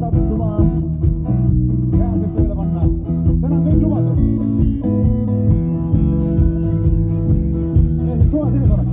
tatsuma. Käed tööle panna. Täna on kõik lubatud. Ja siis suva sees oleks.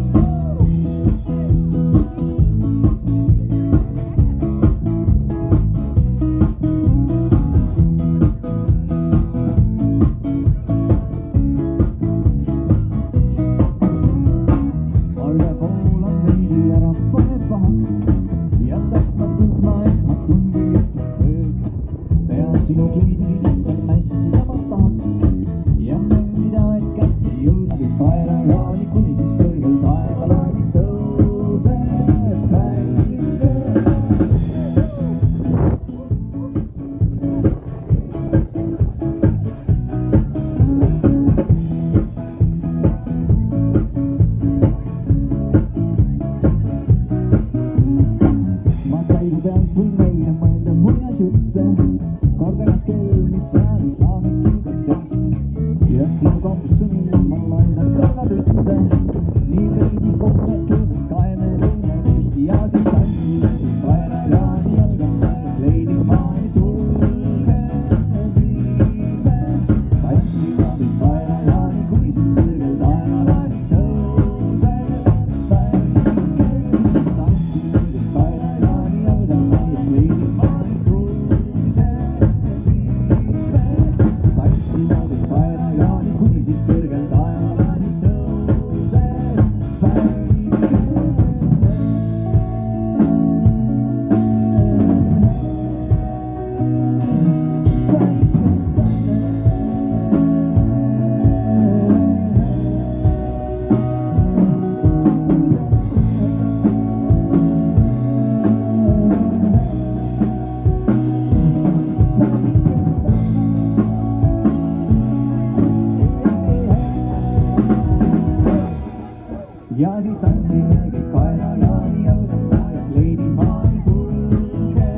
Ja siis tanssime kõik kaela jaani jalgalla ja leidi maani tulge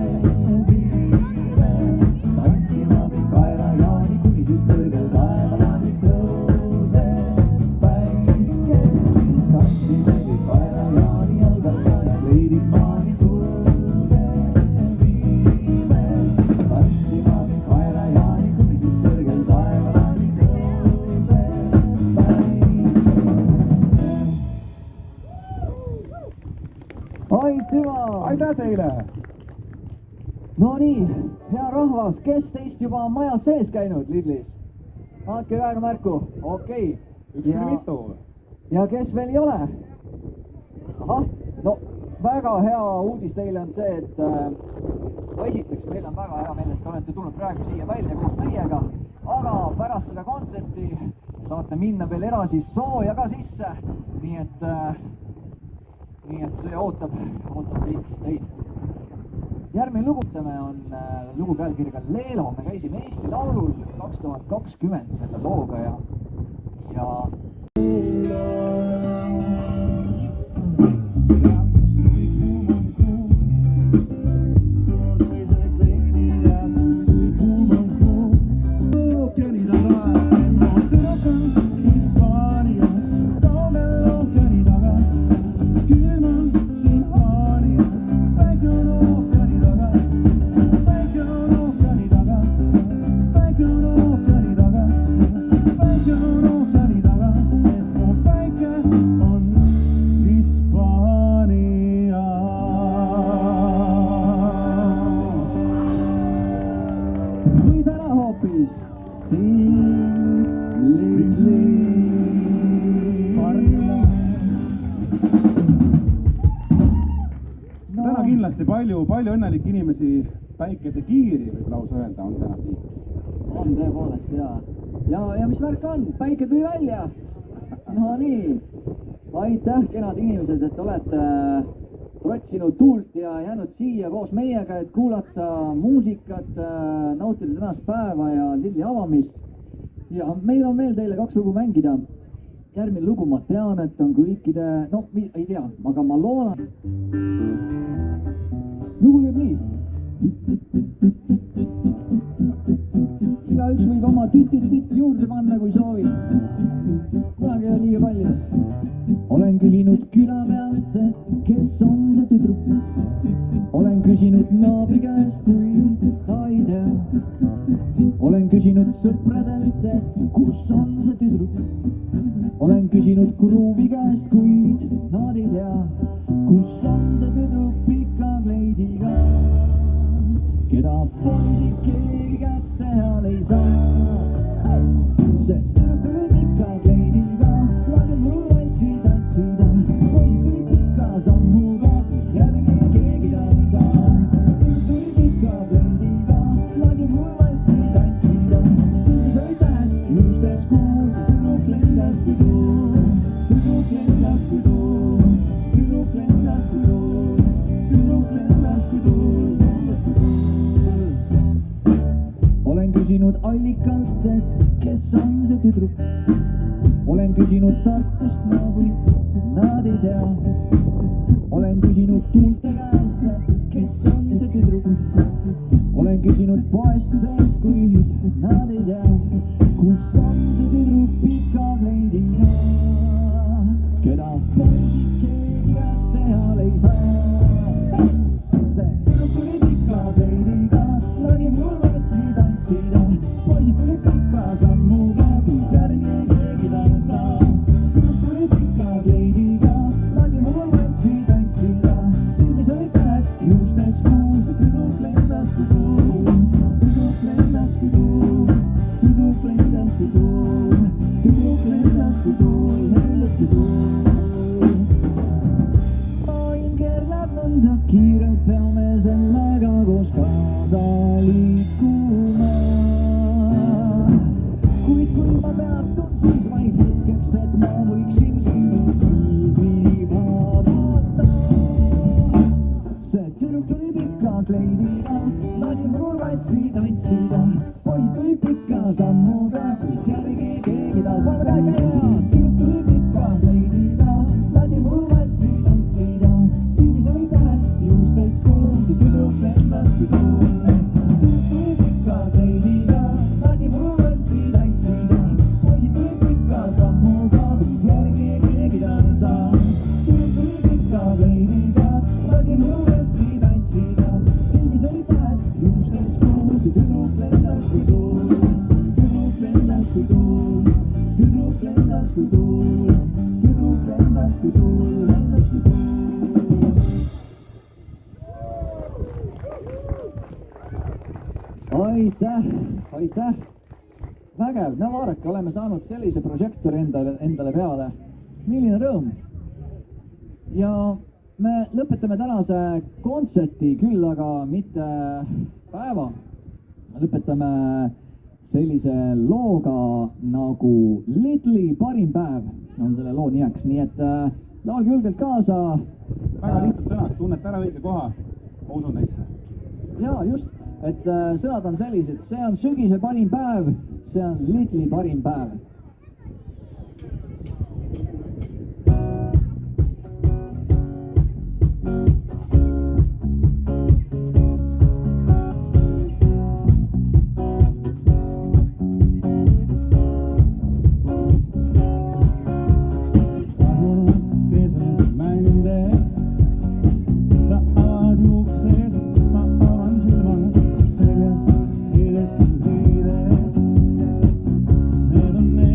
viime. Tantsime kõik kaela jaani, kuni siis kõrgel taevalani tõuseb päike. Siis tantsime kõik kaela jaani jalgalla ja leidi maani tulge viime. Tantsime kõik kaela jaani, kuni siis kõrgel taevalani tõuseb päike. Aitüma! Aitäh teile! No nii, hea rahvas, kes teist juba on majas sees käinud Lidlis? Andke käega märku, okei. Üks küll mitu. Ja kes veel ei ole? Ahah, no väga hea uudis teile on see, et esiteks meil on väga hea meel, et te olete tulnud praegu siia välja koos meiega, aga pärast seda kontserti saate minna veel edasi sooja ka sisse, nii et see ootab kõik teid. Järgmine lugutame on lugu pealkirjaga Leelo. Me käisime Eesti Laulul 2020 selle looga ja täna kindlasti palju õnnelikke inimesi, päikesekiiri võib lausa öelda, on täna siin. On tõepoolest, ja mis värk on? Päike tuli välja! No nii, aitäh, kenad inimesed, et olete trotsinud tuult ja jäänud siia koos meiega, et kuulata muusikat, nautida tänast päeva ja Lidli avamist. Ja meil on veel teile 2 lugu mängida. Järgmine lugu ma tean, et on kõikide, no ei tea, aga ma loodan. Lugu käib nii. Igaüks võib oma titt juurde panna, kui soovib. Kunagi ei ole liiga palju. Olen küsinud küla pealt, kes on see tüdruk. Olen küsinud naabri käest, kui kus on see tüdruk pika kleidiga, keda poisid keegi kätte heal ei saa. See tüdruk tuli pika kleidiga, lase mul valsi tantsida, poisid tuli pika sammuga, järgi keegi ta ei saa. Tüdruk tuli pika kleidiga, lase mul valsi tantsida, sügis oli tähed juustes kuus, tüdruk lendas kui tuul, tüdruk lendas kui tuul, tüdruk lendas kui tuul, tüdruk lendas kui tuul, lendas kui tuul. Olen küsinud allikalt, et kes on see tüdruk. Olen küsinud Tartust naguid, nad ei tea. Olen küsinud tuulte käest, et kes on see tüdruk. Olen küsinud poest seest, kuid nad ei tea, kus on see tüdruk pika kleidiga, keda poisid keegi kätte heal ei saa. See tüdruk tuli pika kleidiga, lasi mul valsi tantsida, poisid tuli pika sammuga, kuid järgi keegi ta ei saa. Tüdruk tuli pika kleidiga, lasi mul valsi tantsida, silmis oli tähed juustes kuus, tüdruk lendas kui tuul, tüdruk lendas kui tuul, tüdruk lendas kui tuul, tüdruk lendas kui tuul, lendas kui tuul. Ain keerleb nõnda kiirelt, peame sellega koos kaasa liikuma. Kuid kui ma peatun, siis vaid hetkeks, et ma võiksin sinu pilvi vaadata. See tüdruk tuli pika kleidiga, lasi mul valsi tantsida, poisid tuli pika sammuga, kuid järgi keegi ta vaadata ei käia. Tüdruk tuli pika kleidiga, lasi mul valsi tantsida, silmis oli tähed juustes kuus, tüdruk lendas kui tuul. Tüdruk tuli pika kleidiga, lasi mul valsi tantsida, poisid tuli pika sammuga, kuid järgi keegi ta ei saa. Tüdruk tuli pika kleidiga, lasi mul valsi tantsida, silmis oli tähed juustes kuus, tüdruk lendas kui tuul, tüdruk lendas kui tuul, tüdruk lendas kui tuul, tüdruk lendas kui tuul, lendas kui tuul. Aitäh, aitäh. Vägev, no vaadake, oleme saanud sellise prožektori endale peale. Milline rõõm. Ja me lõpetame tänase kontserti, küll aga mitte päeva. Lõpetame sellise looga nagu Lidli parim päev on selle loo nimeks, nii et laulge julgelt kaasa. väga lihtsad sõnad, tunnete ära õige koha, ma usun neisse. Jaa, just, et sõnad on sellised, see on sügise parim päev, see on Lidli parim päev. Need on need.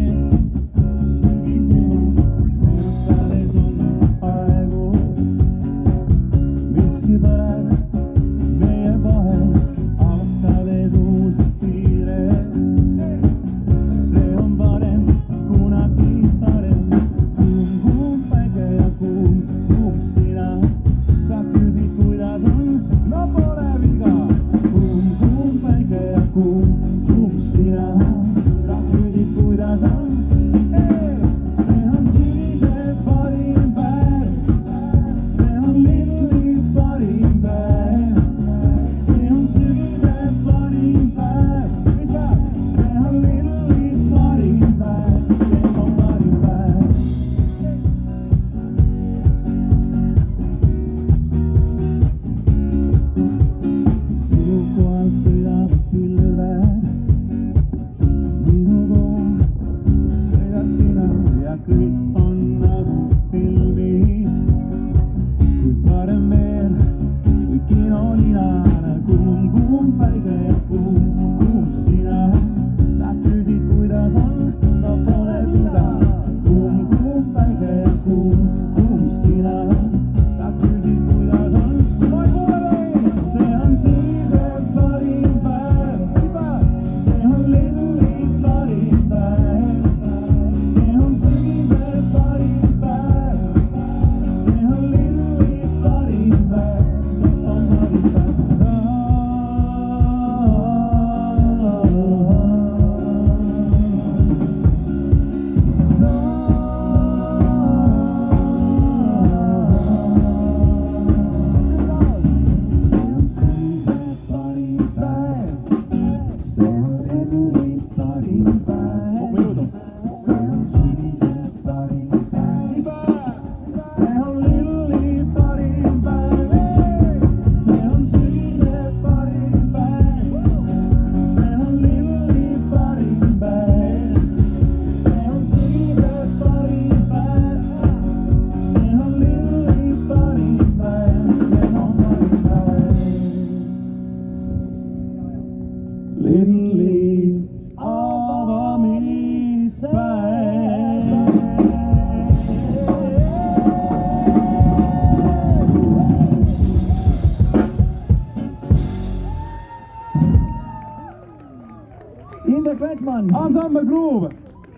Juhan! Ensemble Groove!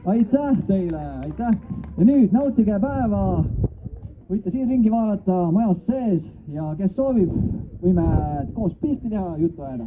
Aitäh teile, aitäh! Ja nüüd nautige päeva, võite siin ringi vaadata majas sees ja kes soovib, võime koos pilti teha, juttu ajada.